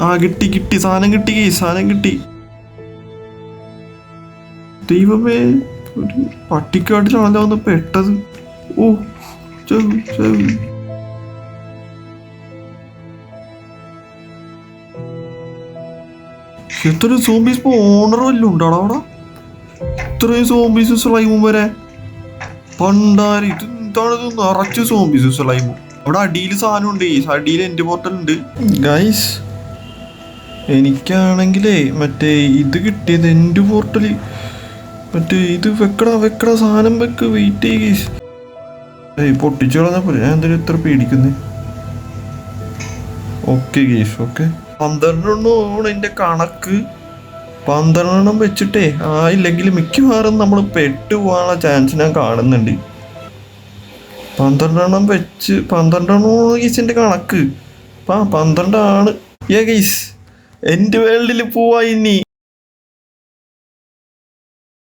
ആ കിട്ടി കിട്ടി, സാധനം കിട്ടി, സാധനം കിട്ടി. ദൈവമേ, ഒരു പട്ടിക്കാട്ടിലാണല്ലോ ഒന്ന് പെട്ടത്. ഓ എത്ര സോംബീസ് ഓണറും എല്ലാം ഉണ്ടാടാ അവിടെ. ഇത്രയും സോംബീസ് സ്ലൈമും വരെ പണ്ടാരി. ഇത് എന്താണിത്, നിറച്ച് സോംബീസ് സ്ലൈമും. അവിടെ അടിയിൽ സാധനം ഉണ്ട്, അടിയിൽ എൻ്റെ പോർട്ടൽ ഉണ്ട് ഗൈസ്. എനിക്കാണെങ്കിലേ മറ്റേ ഇത് കിട്ടിയത്, എൻ്റെ പോർട്ടൽ മറ്റേ ഇത് വെക്കടാ സാധനം വെക്ക്, വെയിറ്റ് ചെയ്യ്. പൊട്ടിച്ചു കളഞ്ഞാൽ പോലെ, ഞാൻ എന്തിനും ഇത്ര പേടിക്കുന്നത്. Okay guys, okay. 12 എൻ്റെ കണക്ക്. 12 വെച്ചിട്ടേ ആയില്ലെങ്കിൽ മിക്കവാറും നമ്മൾ പെട്ടു പോകാനുള്ള ചാൻസ് ഞാൻ കാണുന്നുണ്ട്. 12 വെച്ച് 12 ഗീസിൻ്റെ കണക്ക്. 12 ആണ്. ഗീസ് എൻ്റെ വേൾഡിൽ പോവാ ഇനി.